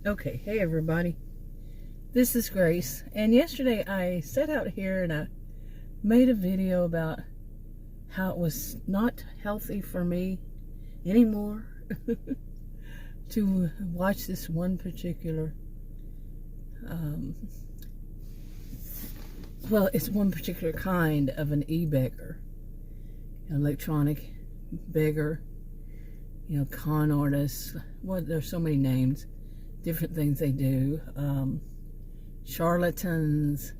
Okay, hey everybody. This is Grace, and yesterday I sat out here and I made a video about how it was not healthy for me anymore to watch this one particular it's one particular kind of an e-beggar, electronic beggar, con artists. There's so many names, different things they do. Charlatans,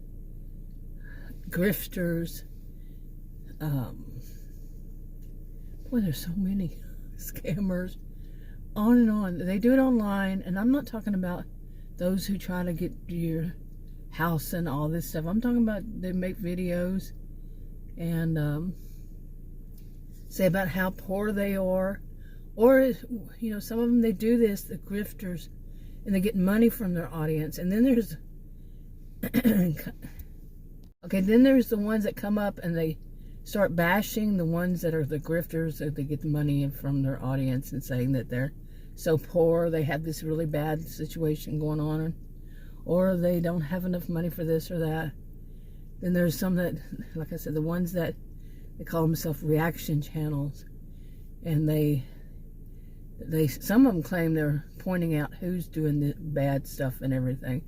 grifters, there's so many scammers, on and on. They do it online, and I'm not talking about those who try to get your house and all this stuff. I'm talking about they make videos and say about how poor they are, or some of them, they do this, the grifters, and they get money from their audience. And then there's then there's the ones that come up and they start bashing the ones that are the grifters, that they get the money from their audience, and saying that they're so poor, they have this really bad situation going on, or they don't have enough money for this or that. Then there's some that, like I said, the ones that they call themselves reaction channels, and they some of them claim they're pointing out who's doing the bad stuff and everything,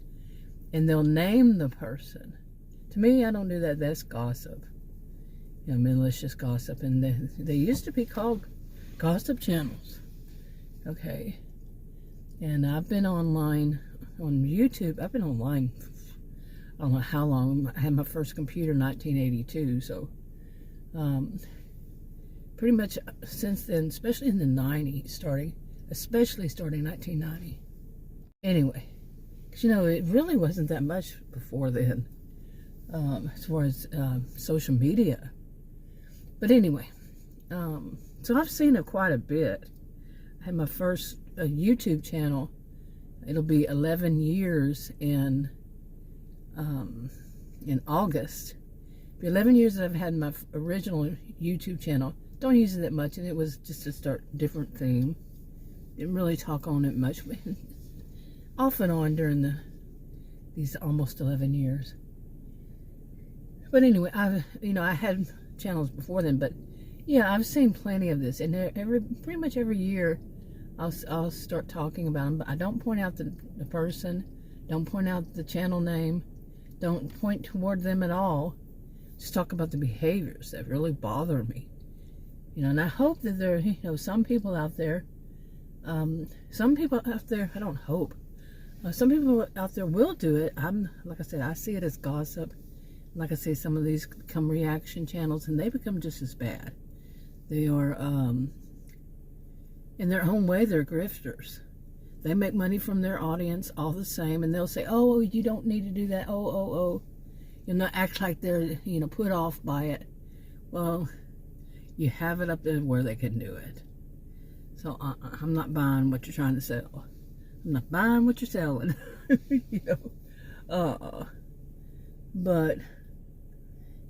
and they'll name the person. To me, I don't do that. That's gossip, malicious gossip. And they used to be called gossip channels. Okay, and I've been online on YouTube. I've been online, I don't know how long. I had my first computer in 1982, so pretty much since then, especially in the 90s, especially starting 1990. Anyway, because it really wasn't that much before then, as far as social media. But anyway, so I've seen it quite a bit. I had my first YouTube channel. It'll be 11 years in August. It'll be 11 years that I've had my original YouTube channel. Don't use it that much, and it was just to start different theme. Didn't really talk on it much, off and on during these almost 11 years. But anyway, I had channels before then, but yeah, I've seen plenty of this, and pretty much every year I'll start talking about them. But I don't point out the person, don't point out the channel name, don't point toward them at all. Just talk about the behaviors that really bother me. And I hope that there are, some people out there, I don't hope, some people out there will do it. Like I said, I see it as gossip. Like I say, some of these become reaction channels, and they become just as bad. They are, in their own way, they're grifters. They make money from their audience all the same, and they'll say, oh, you don't need to do that, oh. Not act like they're, put off by it. Well, you have it up there where they can do it. So I'm not buying what you're trying to sell. I'm not buying what you're selling. But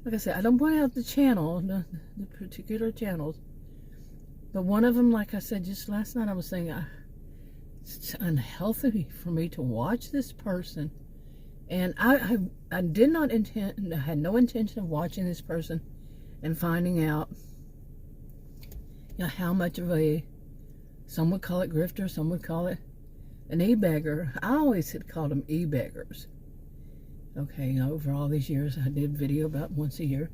like I said, I don't point out the channel, the particular channels. But one of them, like I said just last night, I was saying, it's unhealthy for me to watch this person. And I did not intend, I had no intention of watching this person and finding out how much of some would call it grifter, some would call it an e-beggar. I always had called them e-beggars. Okay, over all these years, I did video about once a year.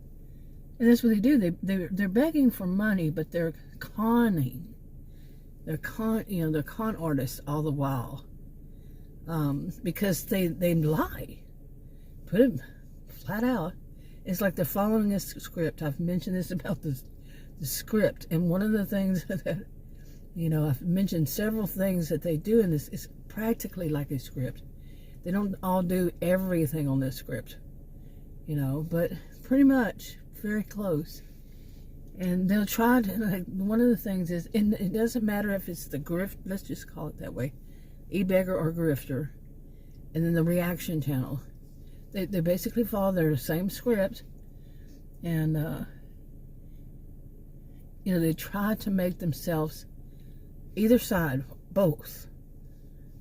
And that's what they do. They're begging for money, but they're conning. They're con artists all the while. Because they lie. Put it flat out. It's like they're following a script. I've mentioned this about the script, and one of the things that I've mentioned several things that they do in this is practically like a script. They don't all do everything on this script, but pretty much very close. And they'll try to, one of the things is, and it doesn't matter if it's the grift, let's just call it that way, e-beggar or grifter, and then the reaction channel. They basically follow their same script, and they try to make themselves, either side, both,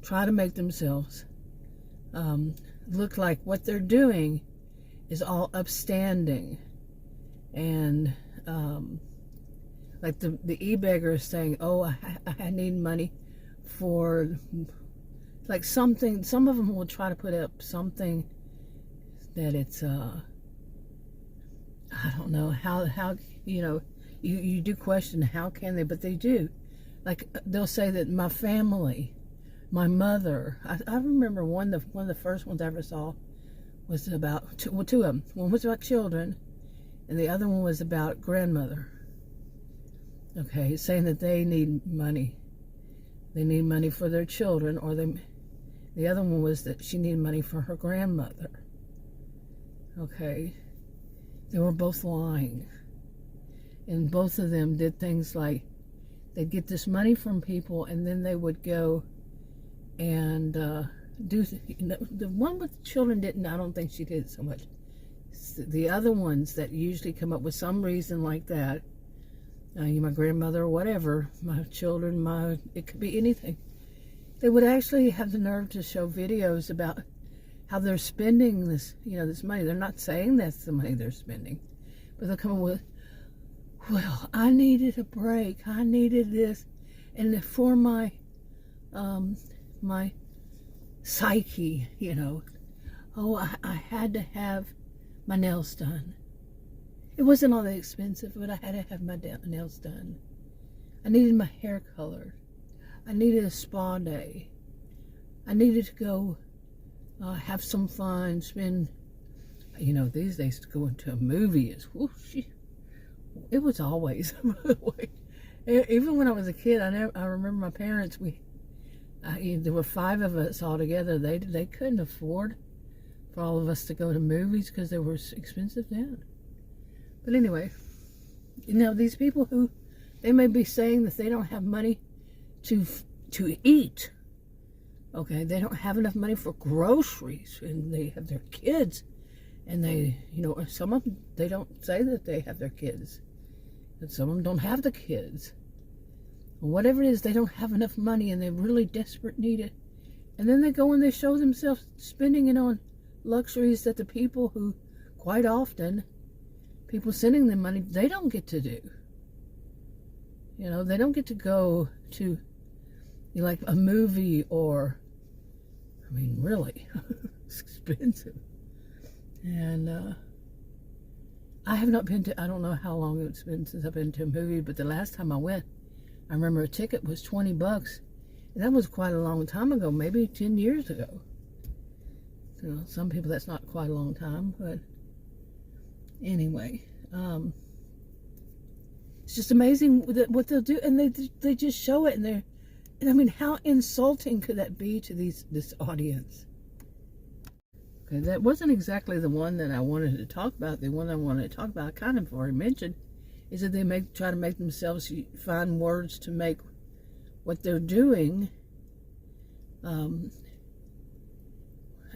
try to make themselves look like what they're doing is all upstanding, and like the Ebeggars saying, oh, I need money for like something. Some of them will try to put up something that it's I don't know how you do question how can they, but they do. Like they'll say that my family, my mother. I remember one of the first ones I ever saw was about two of them. One was about children, and the other one was about grandmother. Okay, saying that they need money. They need money for their children, or the other one was that she needed money for her grandmother. Okay, they were both lying, and both of them did things like they'd get this money from people, and then they would go and do the one with the children didn't. I don't think she did so much. The other ones that usually come up with some reason like that, my grandmother or whatever, my children, it could be anything. They would actually have the nerve to show videos about how they're spending this, this money. They're not saying that's the money they're spending, but they'll come up with, well, I needed a break. I needed this, and for my psyche, oh, I had to have my nails done. It wasn't all that expensive, but I had to have my nails done. I needed my hair colored. I needed a spa day. I needed to go have some fun, spend, these days to go into a movie is, it was always, even when I was a kid, I remember my parents, there were 5 of us all together. They couldn't afford for all of us to go to movies because they were expensive then. But anyway, these people who, they may be saying that they don't have money to eat. Okay, they don't have enough money for groceries, and they have their kids, and they, some of them, they don't say that they have their kids, and some of them don't have the kids. Whatever it is, they don't have enough money, and they really desperate need it. And then they go and they show themselves spending it on luxuries that the people who, quite often, people sending them money, they don't get to do. They don't get to go to like a movie, or, really, it's expensive. And I have not been to, I don't know how long it's been since I've been to a movie, but the last time I went, I remember a ticket was $20, and that was quite a long time ago, maybe 10 years ago. Some people that's not quite a long time, but anyway, it's just amazing what they'll do, and they just show it, and how insulting could that be to this audience? Okay, that wasn't exactly the one that I wanted to talk about. The one I wanted to talk about, I kind of already mentioned, is that they try to make themselves find words to make what they're doing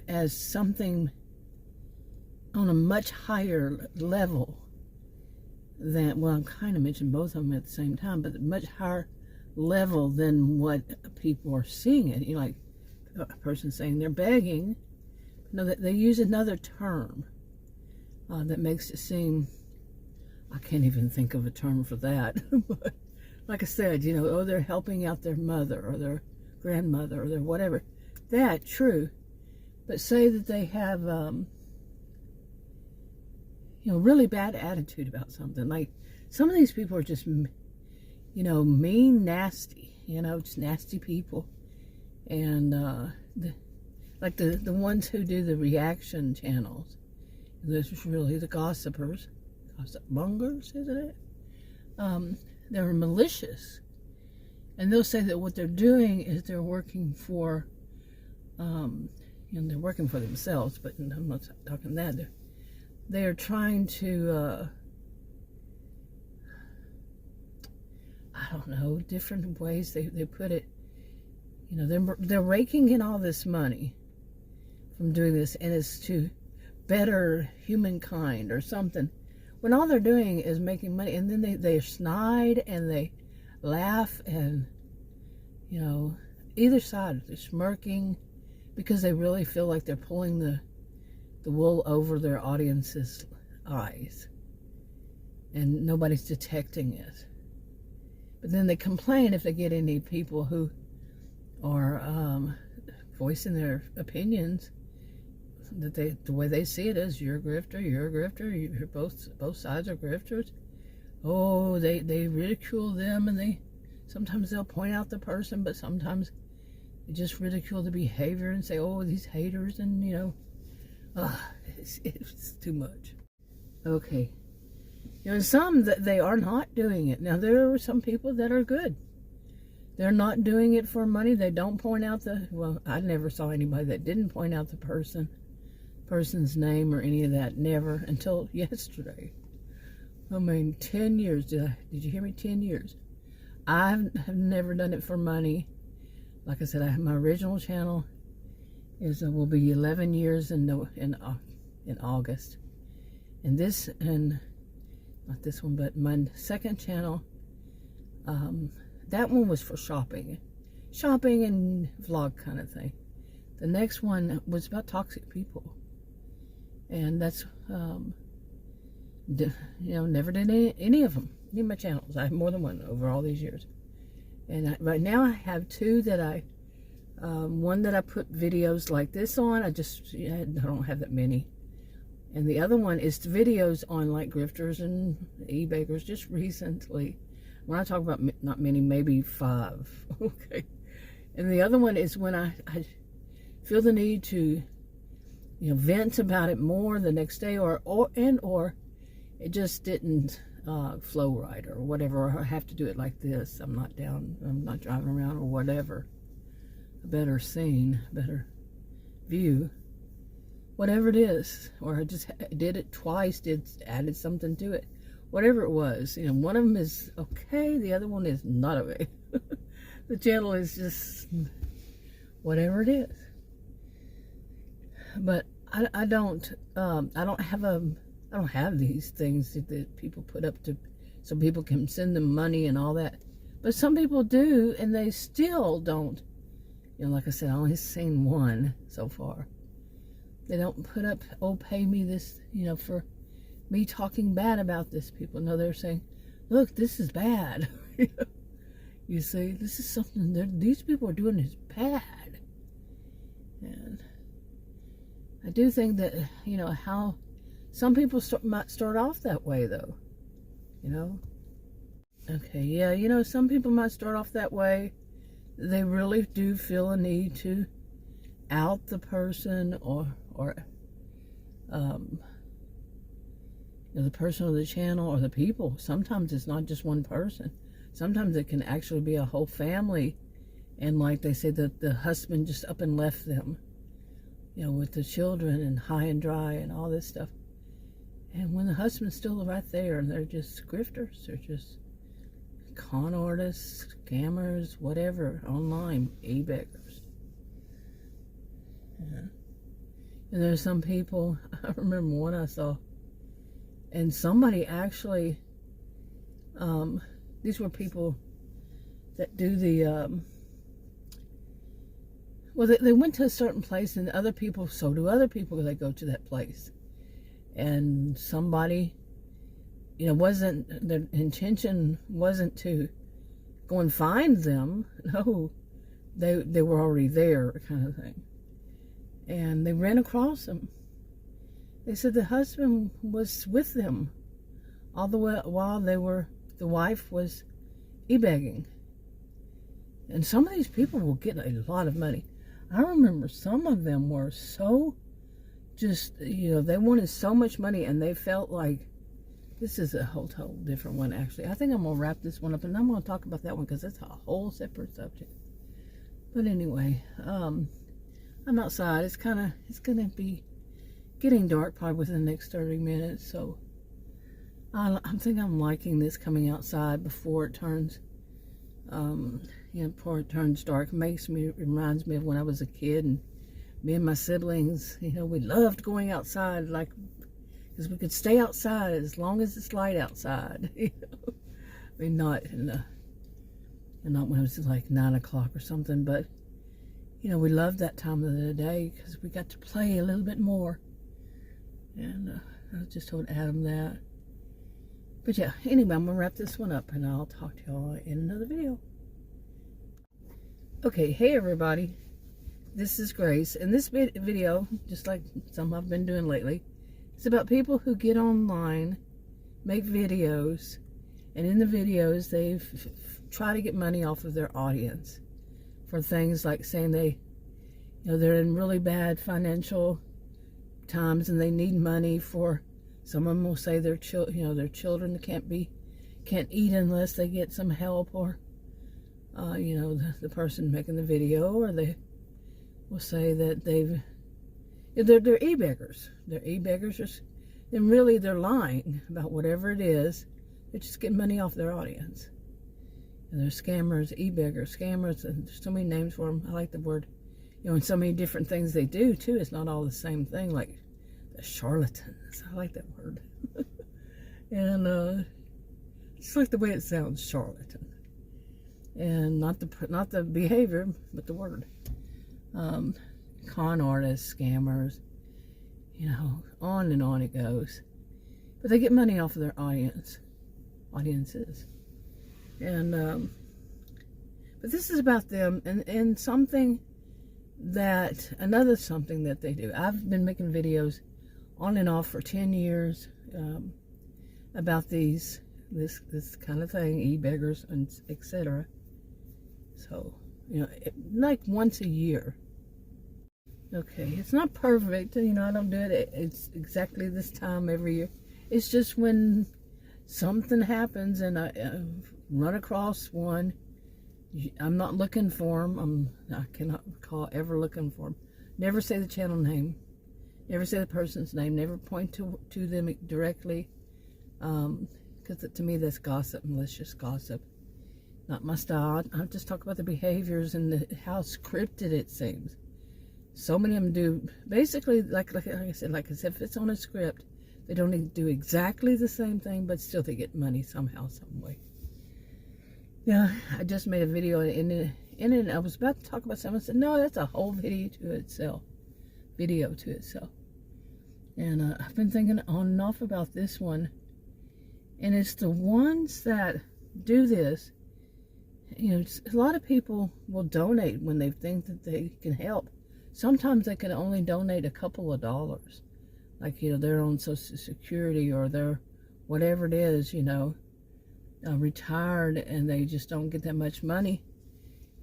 as something on a much higher level than, well, I kind of mentioned both of them at the same time, but much higher level than what people are seeing it. Like a person saying they're begging. No, that they use another term that makes it seem, I can't even think of a term for that. But like I said, oh, they're helping out their mother or their grandmother or their whatever. That, true. But say that they have, really bad attitude about something. Like some of these people are just, mean, nasty, just nasty people. And like the ones who do the reaction channels, this is really the gossipers, gossip mongers, isn't it? They're malicious, and they'll say that what they're doing is they're working for, they're working for themselves. But I'm not talking that. They are trying to, I don't know, different ways they put it. They're raking in all this money from doing this, and it's to better humankind or something, when all they're doing is making money. And then they snide and they laugh, and either side. They're smirking because they really feel like they're pulling the wool over their audience's eyes, and nobody's detecting it. But then they complain if they get any people who are voicing their opinions, that the way they see it is, you're a grifter, you're both sides are grifters. Oh, they ridicule them, and sometimes they'll point out the person, but sometimes they just ridicule the behavior and say, oh, these haters, and it's too much. Okay. Some that they are not doing it. Now, there are some people that are good. They're not doing it for money. They don't point out well, I never saw anybody that didn't point out the person's name or any of that. Never, until yesterday. I mean, 10 years. Did you hear me? 10 years. I have never done it for money. Like I said, I have my original channel will be 11 years in August. And not this one, but my second channel, that one was for shopping and vlog kind of thing. The next one was about toxic people, and that's never did any of them. Any of my channels. I have more than one over all these years, and right now I have two that one that I put videos like this on. I don't have that many. And the other one is videos on like Grifters and Ebeggars just recently. When I talk about not many, maybe 5. Okay. And the other one is when I feel the need to, vent about it more the next day, or it just didn't flow right or whatever, or I have to do it like this. I'm not driving around or whatever. A better scene, a better view. Whatever it is, or I just did it twice, added something to it, whatever it was. One of them is okay, the other one is not okay. The channel is just whatever it is. But I don't have these things that people put up so people can send them money and all that. But some people do, and they still don't. Like I said, I only seen one so far. They don't put up, oh, pay me this, for me talking bad about this people. No, they're saying, look, this is bad. You see, this is something these people are doing is bad. And I do think that, how some people might start off that way, though. Okay, yeah, some people might start off that way. They really do feel a need to out the person or the person of the channel or the people. Sometimes it's not just one person. Sometimes it can actually be a whole family, and like they say, that the husband just up and left them, with the children and high and dry and all this stuff. And when the husband's still right there, and they're just grifters, they're just con artists, scammers, whatever, online, Ebeggars. Yeah. And there's some people, I remember one I saw, and somebody actually, these were people that do they went to a certain place, and so do other people, they go to that place. And somebody, their intention wasn't to go and find them. No, they were already there, kind of thing. And they ran across them. They said the husband was with them all the way while the wife was e-begging. And some of these people will get a lot of money. I remember some of them were so just, they wanted so much money, and they felt like, this is a whole different one, actually. I think I'm going to wrap this one up, and I'm going to talk about that one because it's a whole separate subject. But anyway, I'm outside. It's going to be getting dark probably within the next 30 minutes, so I think I'm liking this coming outside before it turns, before it turns dark. Reminds me of when I was a kid, and me and my siblings, we loved going outside, because we could stay outside as long as it's light outside. I mean, not when it was like 9 o'clock or something, but you know, we loved that time of the day because we got to play a little bit more. And I just told Adam that. But yeah, anyway, I'm going to wrap this one up and I'll talk to y'all in another video. Okay, hey everybody. This is Grace. And this video, just like some I've been doing lately, it's about people who get online, make videos, and in the videos they try to get money off of their audience for things like saying they, you know, they're in really bad financial times and they need money for. Some of them will say their children can't eat unless they get some help, or you know, the person making the video, or they will say that they're Ebeggars. They're Ebeggars, and really they're lying about whatever it is. They're just getting money off their audience. And they're scammers, Ebeggars, scammers, and there's so many names for them. I like the word, you know, and so many different things they do too. It's not all the same thing, like the charlatans. I like that word. And just like the way it sounds, charlatan. And not the behavior, but the word. Con artists, scammers, you know, on and on it goes. But they get money off of their audiences. And but this is about them and something that, another something that they do. I've been making videos on and off for 10 years about this kind of thing, Ebeggars and etc. So, you know, like once a year. Okay, it's not perfect, you know, I don't do it, it's exactly this time every year. It's just when something happens and I run across one, I'm not looking for them, I cannot recall ever looking for them. Never say the channel name, never say the person's name, never point to them directly, because to me that's gossip, malicious gossip. Not my style. I just talk about the behaviors and how scripted it seems. So many of them do, basically, like I said, if it's on a script, they don't do exactly the same thing, but still they get money somehow, some way. Yeah, I just made a video in it. I was about to talk about something. I said, no, that's a whole video to itself. And I've been thinking on and off about this one. And it's the ones that do this. You know, a lot of people will donate when they think that they can help. Sometimes they can only donate a couple of dollars. Like, you know, their own Social Security or their whatever it is, you know, retired, and they just don't get that much money.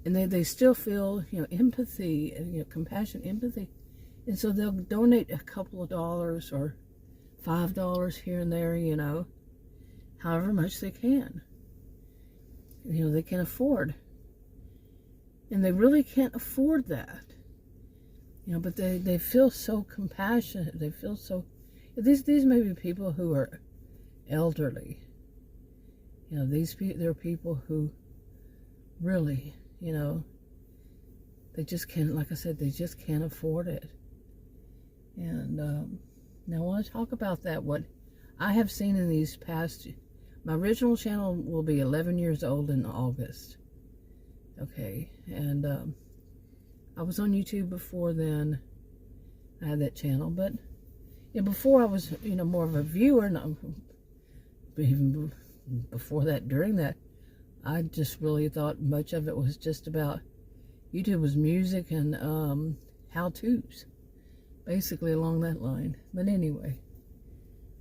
And they still feel, you know, empathy, you know, compassion, empathy. And so they'll donate a couple of dollars or $5 here and there, you know, however much they can. You know, they can afford. And they really can't afford that. You know, but they feel so compassionate. They feel so... These may be people who are elderly. You know, they're people who really, you know, they just can't, like I said, they just can't afford it. And now I want to talk about that, what I have seen in these past... My original channel will be 11 years old in August. Okay, and I was on YouTube before then. I had that channel, but you know, before I was, you know, more of a viewer, and even before that, during that, I just really thought much of it was just about, YouTube was music and how-tos, basically along that line. But anyway,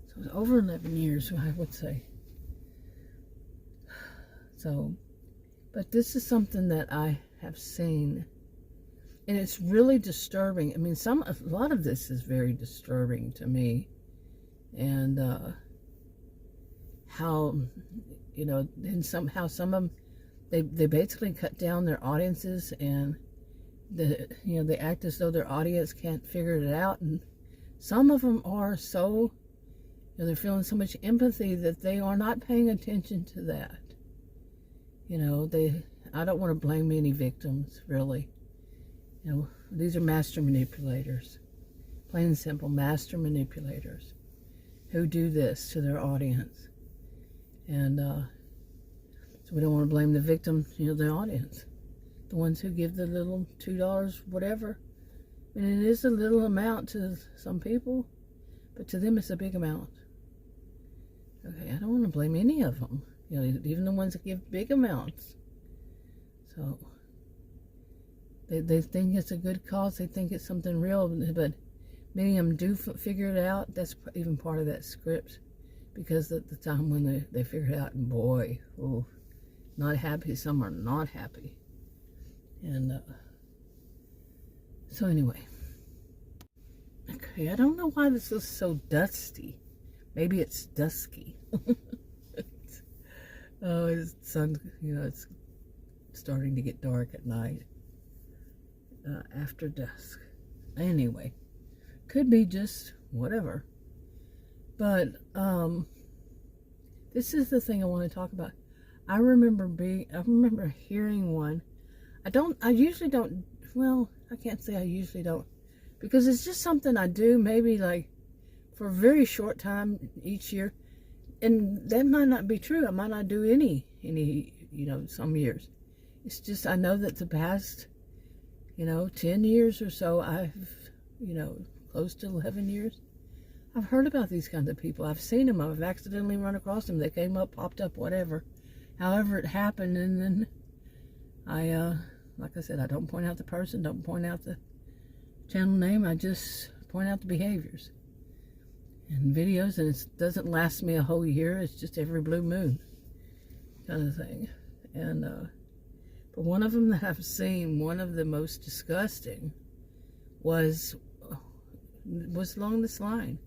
so it was over 11 years, I would say. So, but this is something that I have seen, and it's really disturbing. I mean, a lot of this is very disturbing to me, and how, you know, and somehow some of them, they basically cut down their audiences, and you know, they act as though their audience can't figure it out, and some of them are so, you know, they're feeling so much empathy that they are not paying attention to that. You know, I don't want to blame any victims, really. You know, these are master manipulators. Plain and simple, master manipulators who do this to their audience. And so we don't want to blame the victim, you know, the audience. the ones who give the little $2, whatever. I mean, it is a little amount to some people, but to them it's a big amount. Okay, I don't want to blame any of them. You know, even the ones that give big amounts. So, they think it's a good cause. They think it's something real, but many of them do figure it out. That's even part of that script. Because at the time when they figure it out, and boy, oh, not happy. Some are not happy. And so anyway. Okay, I don't know why this is so dusty. Maybe it's dusky. Oh, it's sun, you know, it's starting to get dark at night. After dusk. Anyway, could be just whatever. But this is the thing I want to talk about. I remember hearing one. I usually don't, well, I can't say I usually don't, because it's just something I do maybe like for a very short time each year, and that might not be true. I might not do any, you know, some years. It's just, I know that the past, 10 years or so, I've, close to 11 years, I've heard about these kinds of people. I've seen them. I've accidentally run across them. They came up, popped up, whatever. However it happened, and then I, like I said, I don't point out the person, don't point out the channel name. I just point out the behaviors and videos, and it doesn't last me a whole year. It's just every blue moon kind of thing. And but one of them that I've seen, one of the most disgusting, was along this line.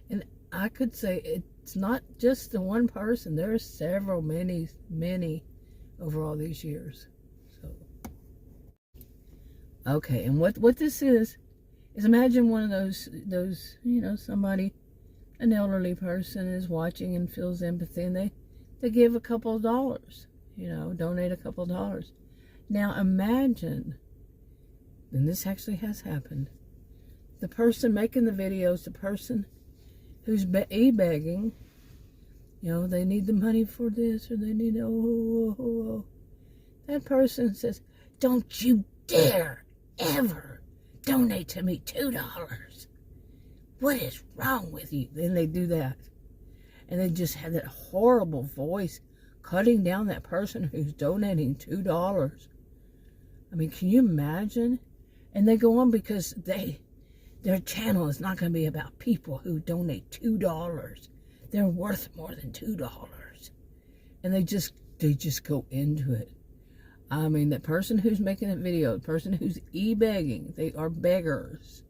And I could say it's not just the one person. There are several, many over all these years. So, okay, and what this is imagine one of those, somebody, an elderly person is watching and feels empathy, and they give a couple of dollars, donate a couple of dollars. Now imagine, and this actually has happened, the person making the videos, the person who's e-begging, they need the money for this, or they need, that person says, don't you dare ever donate to me $2. What is wrong with you? Then they do that. And they just have that horrible voice cutting down that person who's donating $2. I mean, can you imagine? And they go on because their channel is not going to be about people who donate $2. They're worth more than $2. And they just go into it. I mean, the person who's making that video, the person who's e-begging, they are beggars.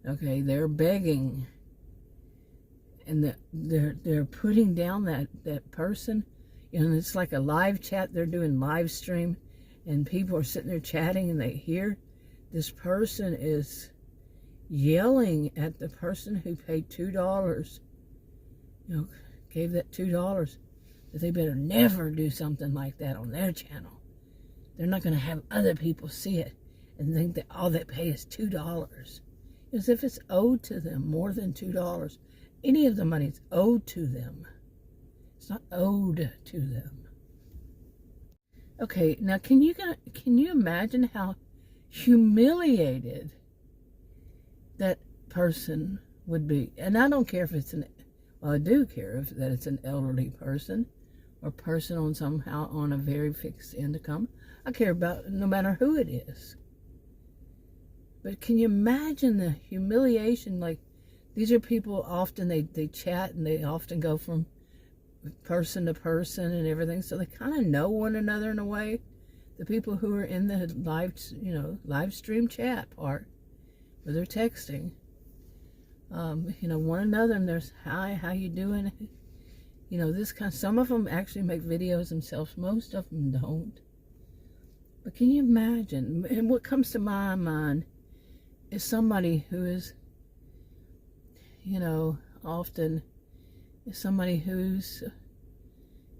Okay, they're begging. And they're putting down that person. And it's like a live chat. They're doing live stream. And people are sitting there chatting, and they hear this person is yelling at the person who paid $2, gave that $2, that they better never do something like that on their channel. They're not going to have other people see it and think that all they pay is $2. As if it's owed to them more than $2. Any of the money is owed to them. It's not owed to them. Okay, now can you imagine how humiliated that person would be? And I don't care if it's I do care that it's an elderly person or person on a very fixed income. I care about no matter who it is. But can you imagine the humiliation? Like, these are people, often they chat, and they often go from person to person and everything, so they kind of know one another in a way. The people who are in the live stream chat part, where they're texting, one another, and there's, hi, how you doing? This kind. Some of them actually make videos themselves. Most of them don't. But can you imagine? And what comes to my mind is somebody who is, often is somebody who's,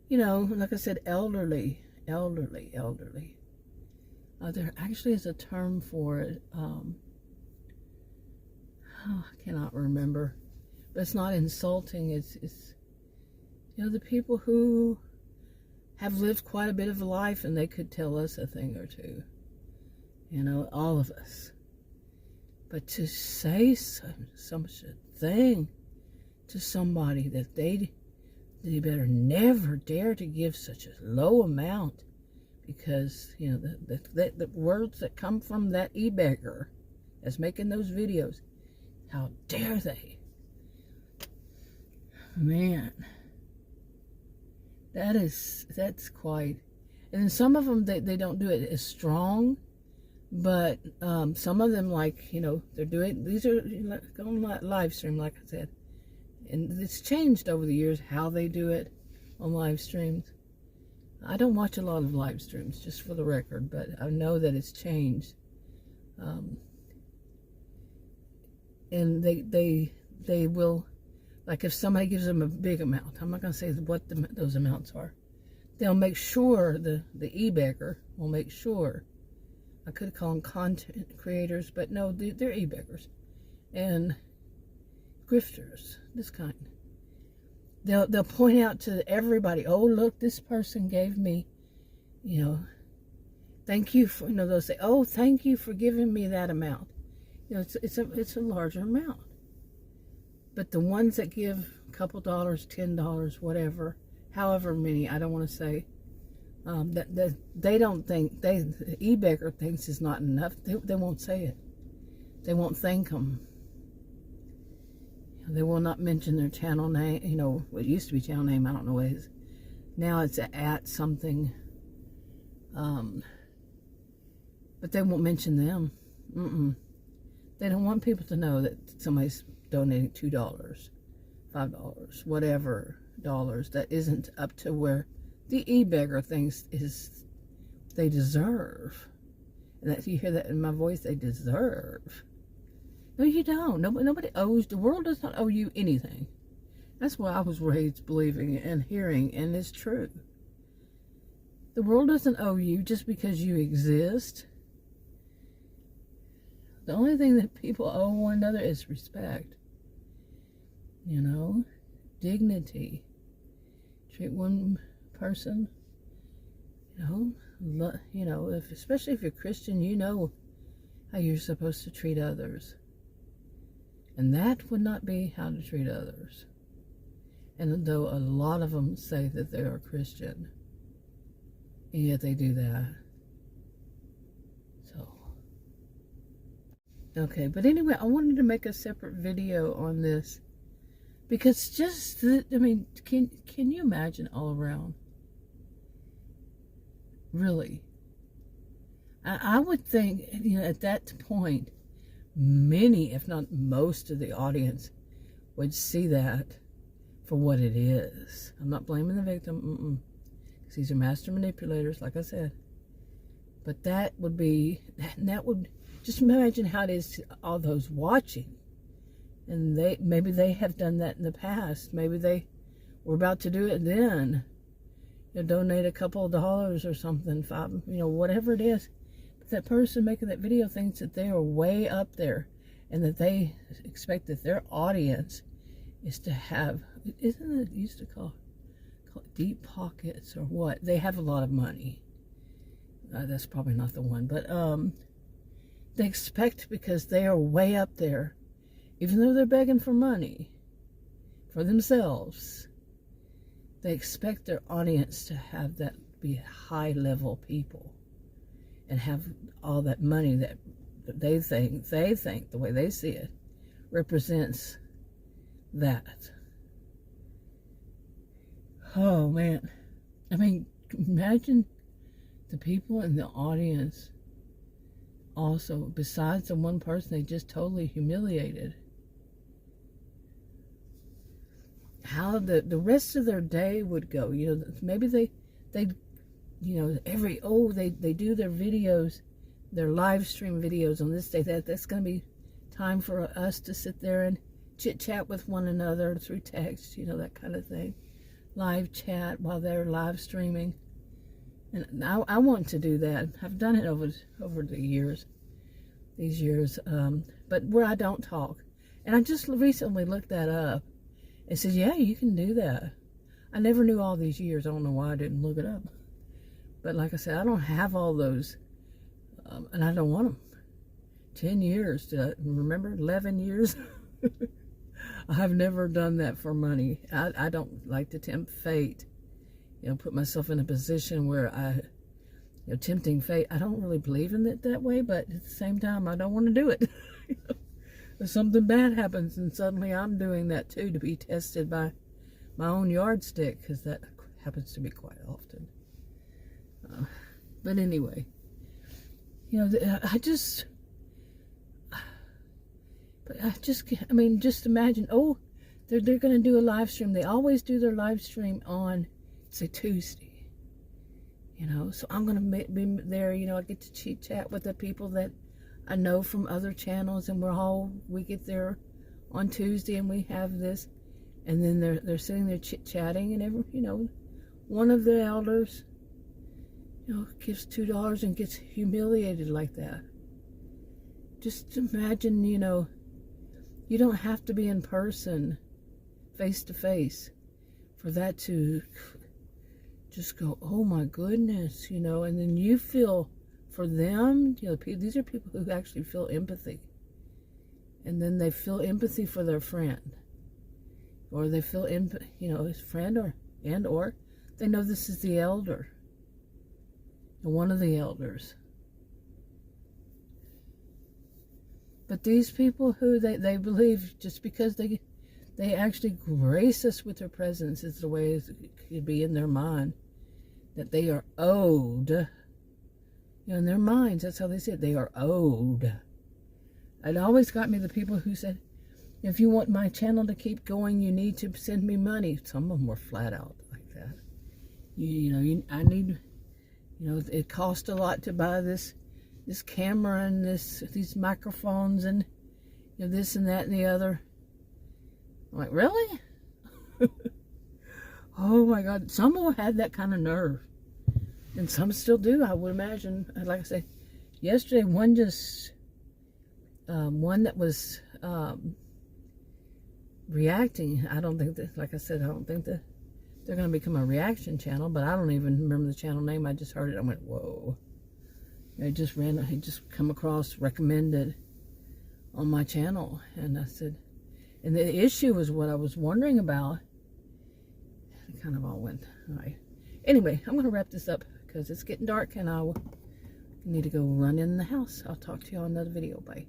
like I said, elderly. There actually is a term for it. I cannot remember, but it's not insulting. It's the people who have lived quite a bit of a life, and they could tell us a thing or two. You know, all of us. But to say such a thing to somebody that they better never dare to give such a low amount, because, you know, the words that come from that Ebeggar that's making those videos, how dare they? Man, that's quite. And some of them, they don't do it as strong, but some of them, like, you know, they're doing, these are on live stream, like I said, and it's changed over the years how they do it on live streams. I don't watch a lot of live streams, just for the record, but I know that it's changed. And they will, like, if somebody gives them a big amount, I'm not going to say what those amounts are, they'll make sure, the Ebeggar will make sure, I could call them content creators, but no, they're Ebeggars and Grifters, this kind. They'll point out to everybody, oh, look, this person gave me, you know, thank you for, you know, they'll say, oh, thank you for giving me that amount. You know, it's a larger amount. But the ones that give a couple dollars, $10, whatever, however many, I don't want to say, that they don't think, the Ebeggar thinks is not enough. They won't say it. They won't thank them. They will not mention their channel name. You know, what used to be channel name, I don't know what it is. Now it's at something. But they won't mention them. They don't want people to know that somebody's donating $2, $5, whatever dollars that isn't up to where the Ebeggar thinks is they deserve. And that you hear that in my voice, they deserve. No, you don't. Nobody owes. The world does not owe you anything. That's what I was raised believing and hearing, and it's true. The world doesn't owe you just because you exist. The only thing that people owe one another is respect. You know, dignity. Treat one person, you know, especially if you're Christian, you know how you're supposed to treat others. And that would not be how to treat others. And though a lot of them say that they are Christian, and yet they do that. So, okay, but anyway, I wanted to make a separate video on this, because just, I mean, can you imagine all around? Really? I would think, you know, at that point, many, if not most of the audience would see that for what it is. I'm not blaming the victim, because these are master manipulators, like I said. But that would be, that would, just imagine how it is to all those watching. And maybe they have done that in the past. Maybe they were about to do it then. You know, donate a couple of dollars or something, $5, you know, whatever it is. That person making that video thinks that they are way up there, and that they expect that their audience is to have, isn't it used to call it deep pockets or what? They have a lot of money. That's probably not the one, but they expect, because they are way up there, even though they're begging for money for themselves, they expect their audience to have that, be high level people, and have all that money that they think, the way they see it, represents that. Oh, man. I mean, imagine the people in the audience also, besides the one person they just totally humiliated, how the rest of their day would go. You know, maybe they you know, they do their videos, their live stream videos on this day. That's going to be time for us to sit there and chit chat with one another through text, you know, that kind of thing. Live chat while they're live streaming. And I want to do that. I've done it over the years, these years, but where I don't talk. And I just recently looked that up. It says, yeah, you can do that. I never knew all these years. I don't know why I didn't look it up. But like I said, I don't have all those, and I don't want them. 10 years, did I remember? 11 years? I've never done that for money. I don't like to tempt fate. You know, put myself in a position where tempting fate. I don't really believe in it that way, but at the same time, I don't want to do it. If something bad happens and suddenly I'm doing that too, to be tested by my own yardstick, because that happens to me quite often. But anyway, you know, just imagine, oh, they're going to do a live stream. They always do their live stream on, say, Tuesday. You know, so I'm going to be there, you know, I get to chit chat with the people that I know from other channels, and we get there on Tuesday and we have this, and then they're sitting there chit-chatting, and you know, one of the elders, you know, gives $2 and gets humiliated like that. Just imagine, you know, you don't have to be in person, face to face, for that to just go, oh my goodness, you know, and then you feel for them, you know, these are people who actually feel empathy. And then they feel empathy for their friend. Or they feel, you know, his friend, or they know this is the elder. One of the elders. But these people who they believe, just because they actually grace us with their presence, is the way it could be in their mind, that they are owed. You know, in their minds, that's how they say it. They are owed. It always got me the people who said, if you want my channel to keep going, you need to send me money. Some of them were flat out like that. I need, you know, it cost a lot to buy this camera and these microphones and, you know, this and that and the other. I'm like, really? Oh my God. Some of them had that kind of nerve. And some still do, I would imagine. Like I said, yesterday, one that was reacting. I don't think that, like I said, I don't think that they're going to become a reaction channel, but I don't even remember the channel name. I just heard it. I went, whoa. It just come across recommended on my channel. And I said, and the issue was what I was wondering about. It kind of all went, all right. Anyway, I'm going to wrap this up because it's getting dark and I need to go run in the house. I'll talk to you on another video. Bye.